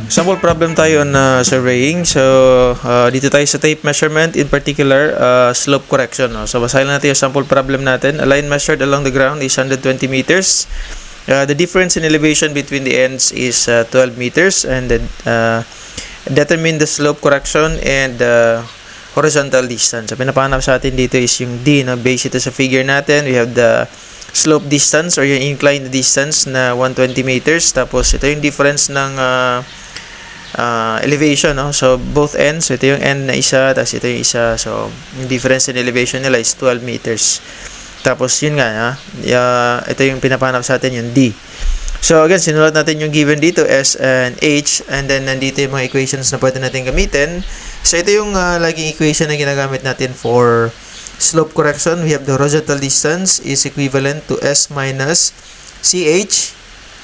Sample problem tayo on surveying. So, dito tayo sa tape measurement, in particular, slope correction. No? So, basahin natin yung sample problem natin. A line measured along the ground is 120 meters. The difference in elevation between the ends is 12 meters. And determine the slope correction and horizontal distance. So, pinapahanap sa atin dito is yung D. No? Base ito sa figure natin. We have the slope distance or yung inclined distance na 120 meters. Tapos, ito yung difference ng elevation, no? So both ends, ito yung end na isa, tapos ito yung isa, so yung difference in elevation nila is 12 meters. Tapos yun nga, ito yung pinapanap sa atin, yung D. So again, sinulat natin yung given dito, S and H, and then nandito yung mga equations na pwede natin gamitin. So ito yung laging equation na ginagamit natin for slope correction. We have the horizontal distance is equivalent to S minus CH.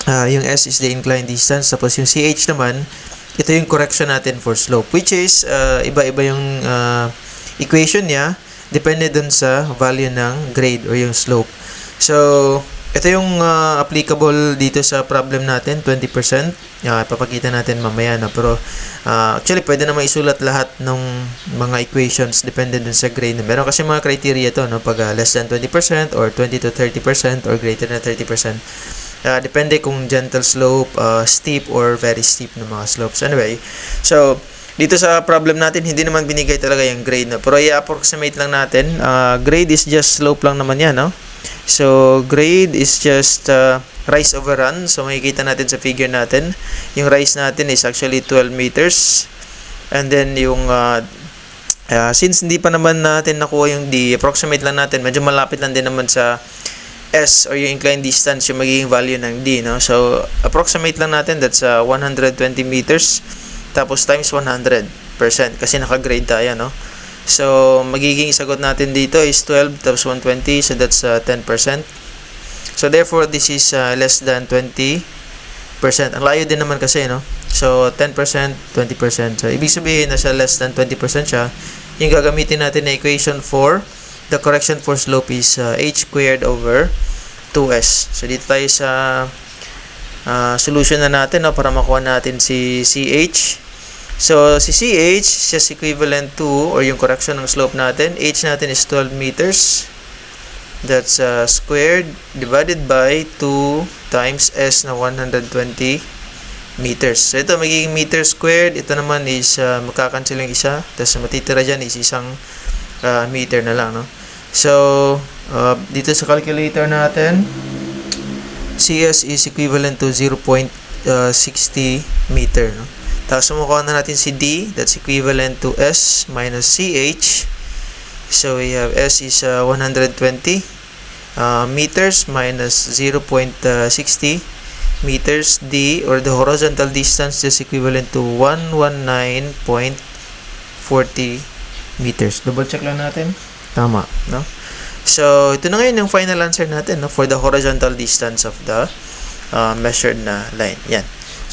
Yung S is the inclined distance, tapos yung CH naman, ito yung correction natin for slope, which is iba-iba yung equation niya depende dun sa value ng grade or yung slope. So ito yung applicable dito sa problem natin, 20%. Ipapakita natin mamaya na, pero actually pwede naman isulat lahat ng mga equations depende dun sa grade. Meron kasi mga criteria to, no? Pag less than 20% or 20 to 30% or greater than 30%. Depende kung gentle slope, steep, or very steep na mga slopes. Anyway, so dito sa problem natin, hindi naman binigay talaga yung grade, no? Pero i-approximate lang natin. Grade is just slope lang naman yan, no? So grade is just rise over run. So makikita natin sa figure natin, yung rise natin is actually 12 meters. And then yung since hindi pa naman natin nakuha yung D, approximate lang natin. Medyo malapit lang din naman sa S or yung inclined distance yung magiging value ng D, no? So approximate lang natin, that's 120 meters tapos times 100% kasi naka-grade tayo, no? So magiging sagot natin dito is 12 tapos 120, so that's 10%. So therefore this is less than 20%. Ang layo din naman kasi, no? So 10%, 20%. So ibig sabihin na siya less than 20% siya. Yung gagamitin natin na equation for the correction for slope is h squared over 2s. So dito tayo sa solution na natin, no, para makuha natin si CH. So si CH is just equivalent to, or yung correction ng slope natin, h natin is 12 meters. That's squared divided by 2 times s na 120 meters. So ito magiging meter squared. Ito naman is magkakancel yung isa, tapos matitira dyan is isang meter na lang, no? So dito sa calculator natin, CS is equivalent to 0.60 meter, no? Tapos sumukuha na natin si D, that's equivalent to S minus CH. So we have S is 120 meters minus 0.60 meters. D, or the horizontal distance, is equivalent to 119.40 meters. Double check lang natin. Tama, no? So ito na ngayon yung final answer natin, no, for the horizontal distance of the measured na line. Yan.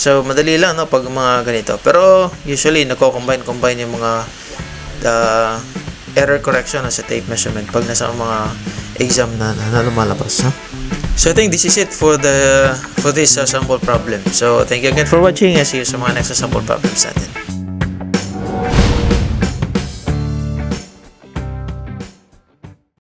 So madali lang, no, pag mga ganito. Pero usually nagko-combine yung mga error correction, no, sa tape measurement pag nasa mga exam na lumalabas, no? So I think this is it for this sample problem. So thank you again for watching. I see you sa mga next sample problems natin.